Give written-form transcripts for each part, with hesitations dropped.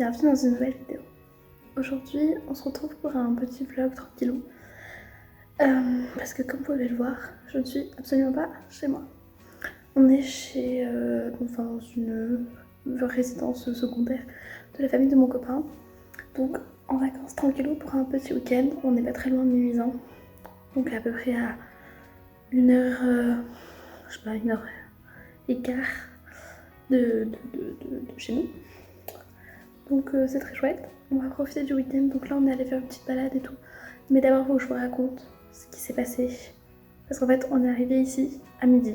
bienvenue dans une nouvelle vidéo. Aujourd'hui, on se retrouve pour un petit vlog tranquillou. Parce que comme vous pouvez le voir, je ne suis absolument pas chez moi. On est chez dans une résidence secondaire de la famille de mon copain. Donc en vacances tranquillou pour un petit week-end. On n'est pas très loin de Mimizan. Donc à peu près à 1h, je sais pas, 1h15 de chez nous. Donc c'est très chouette, on va profiter du week-end. Donc là on est allé faire une petite balade et tout. Mais d'abord faut que je vous raconte ce qui s'est passé. Parce qu'en fait on est arrivé ici à midi.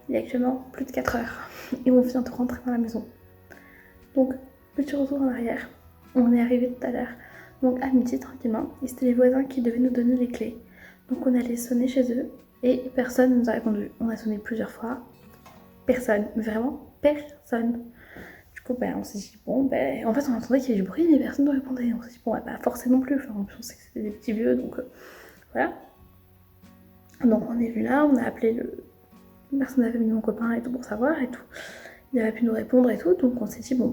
Il est actuellement plus de 4 heures et on vient de rentrer dans la maison. Donc petit retour en arrière, on est arrivé tout à l'heure. Donc à midi tranquillement, et c'était les voisins qui devaient nous donner les clés. Donc on allait sonner chez eux et personne ne nous a répondu. On a sonné plusieurs fois, personne, mais vraiment personne. Du coup, on s'est dit, bon, en fait, on entendait qu'il y avait du bruit, mais personne ne répondait. On s'est dit, bon, pas forcément plus. Enfin, on pensait que c'était des petits vieux, donc voilà. Donc, on est venu là, on a appelé la personne de la famille de mon copain et tout pour savoir et tout. Il avait pu nous répondre et tout, donc on s'est dit, bon,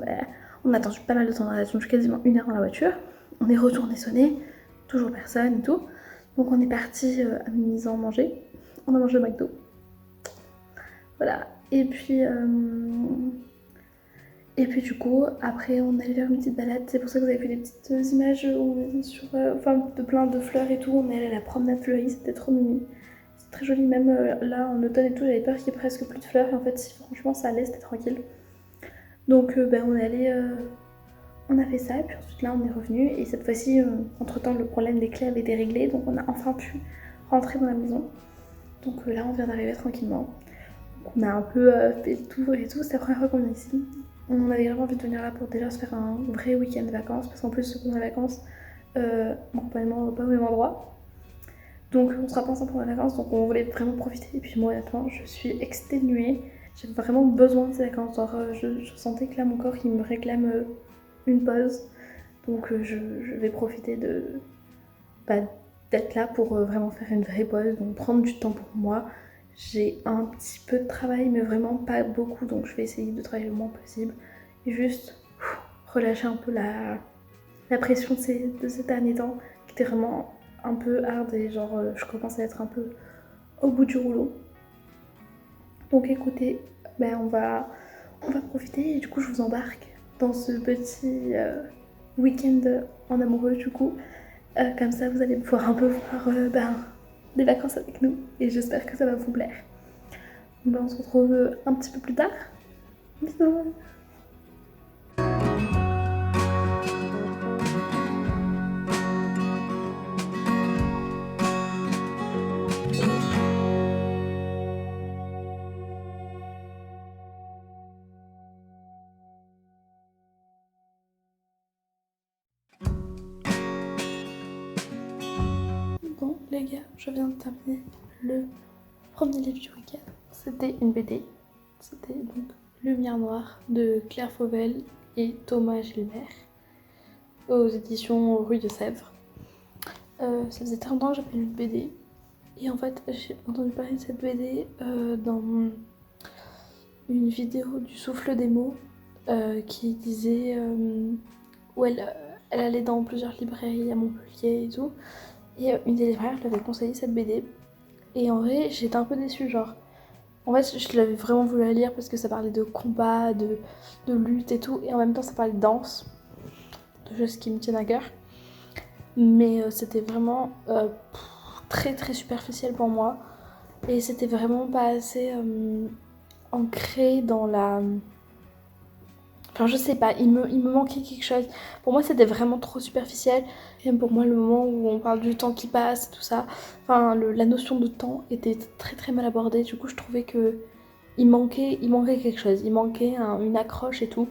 on a attendu pas mal de temps, on a attendu quasiment 1 heure dans la voiture. On est retourné sonner, toujours personne et tout. Donc, on est parti à Mimizan manger. On a mangé au McDo. Voilà. Et puis du coup, après on allait faire une petite balade, c'est pour ça que vous avez vu des petites images sur, de plein de fleurs et tout. On est allé à la promenade fleurie, c'était trop mimi. C'est très joli, même là en automne et tout, j'avais peur qu'il y ait presque plus de fleurs. Et en fait, si franchement ça allait, c'était tranquille. Donc on est allé, on a fait ça, et puis ensuite là on est revenu. Et cette fois-ci, entre temps, le problème des clés avait été réglé, donc on a enfin pu rentrer dans la maison. Donc là on vient d'arriver tranquillement. Donc, on a un peu fait le tour et tout, c'est la première fois qu'on est ici. On avait vraiment envie de venir là pour déjà se faire un vrai week-end de vacances, parce qu'en plus pendant les vacances, mon compagnon va pas au même endroit. Donc on sera pas ensemble pendant les vacances, donc on voulait vraiment profiter. Et puis moi honnêtement, je suis exténuée, j'ai vraiment besoin de ces vacances. Genre, je sentais que là mon corps il me réclame une pause. Donc je vais profiter d'être là pour vraiment faire une vraie pause, donc prendre du temps pour moi. J'ai un petit peu de travail, mais vraiment pas beaucoup, donc je vais essayer de travailler le moins possible. Et juste relâcher un peu la pression de ces derniers temps, qui était vraiment un peu hard, et genre je commence à être un peu au bout du rouleau. Donc écoutez, on va profiter, et du coup je vous embarque dans ce petit week-end en amoureux du coup. Comme ça vous allez pouvoir un peu voir des vacances avec nous, et j'espère que ça va vous plaire. Donc on se retrouve un petit peu plus tard. Bisous. Bon les gars, je viens de terminer le premier livre du week-end. C'était une BD. C'était donc Lumière Noire de Claire Fauvel et Thomas Gilbert aux éditions Rue de Sèvres. Ça faisait 30 ans que j'avais lu une BD. Et en fait, j'ai entendu parler de cette BD dans une vidéo du Souffle des mots qui disait où elle allait dans plusieurs librairies à Montpellier et tout. Et une des libraires lui avait conseillé cette BD. Et en vrai, j'étais un peu déçue, genre. En fait, je l'avais vraiment voulu la lire parce que ça parlait de combat, de lutte et tout. Et en même temps, ça parlait de danse, de choses qui me tiennent à cœur. Mais c'était vraiment très très superficiel pour moi. Et c'était vraiment pas assez ancré dans la... Enfin, je sais pas, il me manquait quelque chose. Pour moi, c'était vraiment trop superficiel. Et même pour moi, le moment où on parle du temps qui passe, tout ça, enfin, la notion de temps était très très mal abordée. Du coup, je trouvais que il manquait quelque chose. Il manquait une accroche et tout.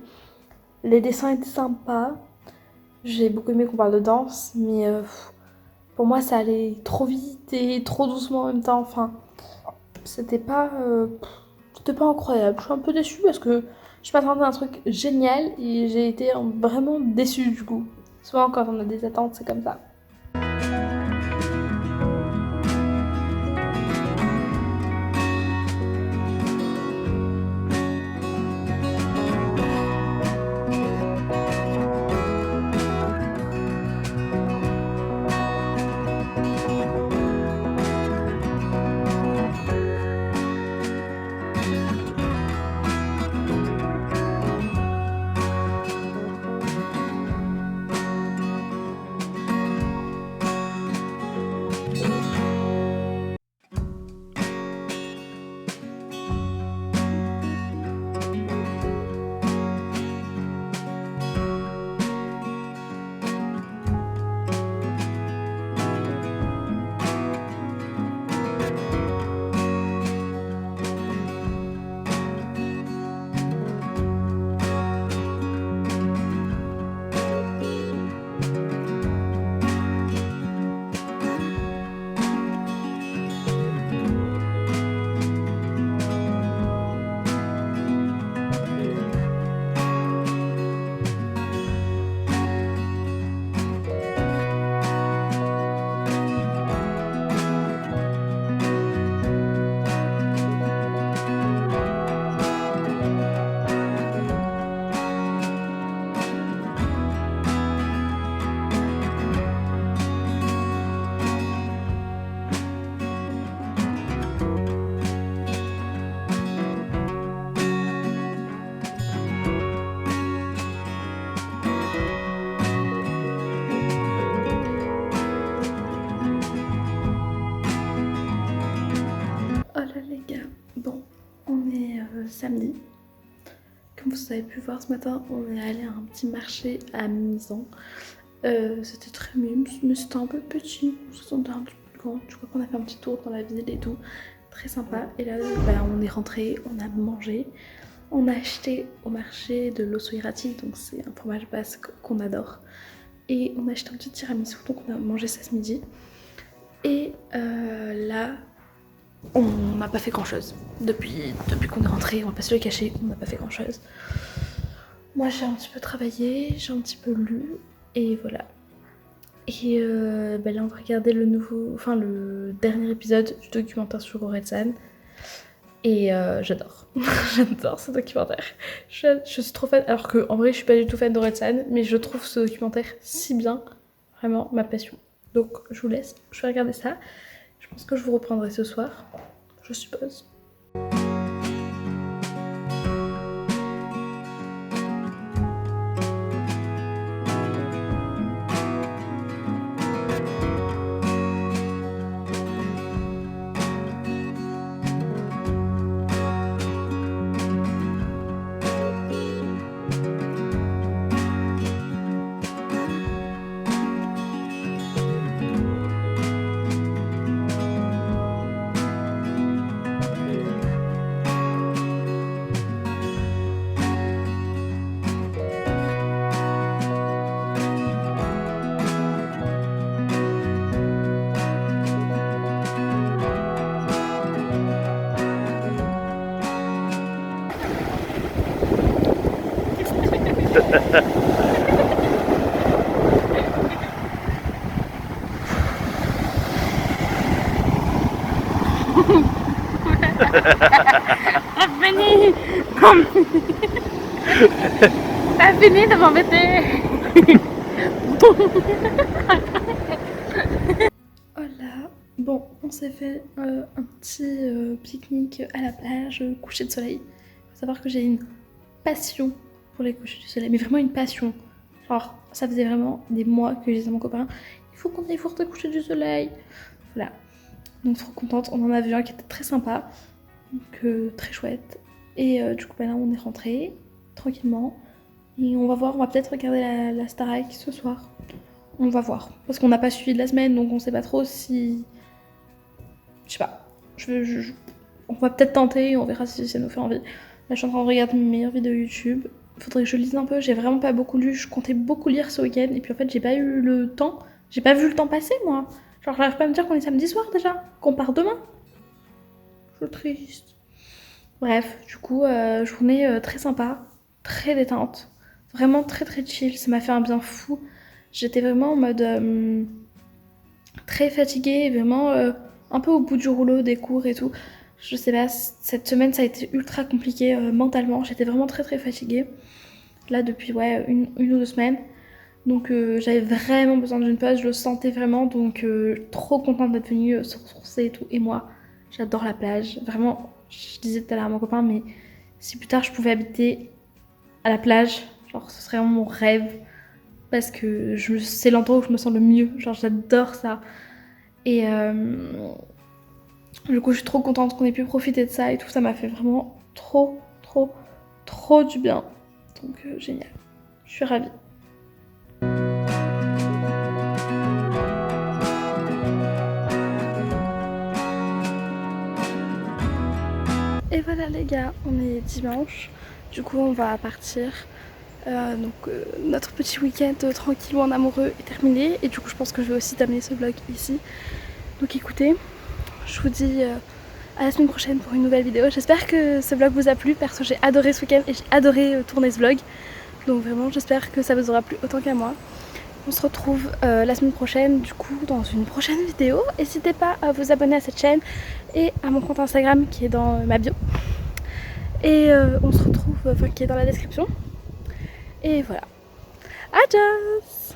Les dessins étaient sympas. J'ai beaucoup aimé qu'on parle de danse, mais pour moi, ça allait trop vite et trop doucement en même temps. Enfin, c'était pas incroyable. Je suis un peu déçue parce que je m'attendais à un truc génial et j'ai été vraiment déçue du coup. Souvent quand on a des attentes, c'est comme ça. samedi. Comme vous avez pu voir ce matin, on est allé à un petit marché à Mimizan. C'était très mime, mais c'était un peu petit, c'était un petit peu grand. Je crois qu'on a fait un petit tour dans la ville et tout, très sympa. Et là, on est rentré, on a mangé. On a acheté au marché de l'osso irati, donc c'est un fromage basque qu'on adore. Et on a acheté un petit tiramisu, donc on a mangé ça ce midi. Et là, on n'a pas fait grand chose. Depuis qu'on est rentré, on va pas se le cacher, on n'a pas fait grand chose. Moi j'ai un petit peu travaillé, j'ai un petit peu lu, et voilà. Et là on va regarder le dernier épisode du documentaire sur Orelsan. Et j'adore, j'adore ce documentaire. Je suis trop fan, alors qu'en vrai je suis pas du tout fan d'Orelsan, mais je trouve ce documentaire si bien, vraiment ma passion. Donc je vous laisse, je vais regarder ça. Je pense que je vous reprendrai ce soir, je suppose. T'as fini. T'as fini de m'embêter. Voilà, bon, on s'est fait un petit pique-nique à la plage, coucher de soleil. Faut savoir que j'ai une passion pour les couchers du soleil, mais vraiment une passion. Genre, ça faisait vraiment des mois que je disais à mon copain, il faut qu'on aille voir tes coucher du soleil. Voilà, donc trop contente, on en a vu un qui était très sympa, donc très chouette. Et du coup, là on est rentré tranquillement. Et on va peut-être regarder la Starac ce soir. On va voir. Parce qu'on n'a pas suivi de la semaine, donc on sait pas trop si... Je sais pas. On va peut-être tenter, on verra si ça nous fait envie. Là, je suis en train de regarder mes meilleures vidéos YouTube. Faudrait que je lise un peu. J'ai vraiment pas beaucoup lu. Je comptais beaucoup lire ce week-end. Et puis en fait, j'ai pas eu le temps. J'ai pas vu le temps passer, moi. Genre, j'arrive pas à me dire qu'on est samedi soir déjà. Qu'on part demain. Je suis triste. Bref, du coup, journée très sympa. Très détente. Vraiment très très chill. Ça m'a fait un bien fou. J'étais vraiment en mode très fatiguée, vraiment un peu au bout du rouleau des cours et tout. Je sais pas, cette semaine ça a été ultra compliqué mentalement. J'étais vraiment très très fatiguée. Là depuis une ou 2 semaines. Donc j'avais vraiment besoin d'une pause, je le sentais vraiment. Donc trop contente d'être venue se ressourcer et tout. Et moi, j'adore la plage. Vraiment, je disais tout à l'heure à mon copain, mais si plus tard je pouvais habiter à la plage, genre ce serait vraiment mon rêve. Parce que c'est l'endroit où je me sens le mieux, genre j'adore ça. Et du coup je suis trop contente qu'on ait pu profiter de ça et tout, ça m'a fait vraiment trop du bien. Donc génial, je suis ravie. Et voilà les gars, on est dimanche, du coup on va partir. Notre petit week-end tranquillou en amoureux est terminé et du coup je pense que je vais aussi terminer ce vlog ici. Donc écoutez, je vous dis à la semaine prochaine pour une nouvelle vidéo. J'espère que ce vlog vous a plu, perso j'ai adoré ce week-end et j'ai adoré tourner ce vlog. Donc vraiment j'espère que ça vous aura plu autant qu'à moi. On se retrouve la semaine prochaine du coup dans une prochaine vidéo. N'hésitez pas à vous abonner à cette chaîne et à mon compte Instagram qui est dans ma bio. Et on se retrouve, qui est dans la description. Et voilà. Adios!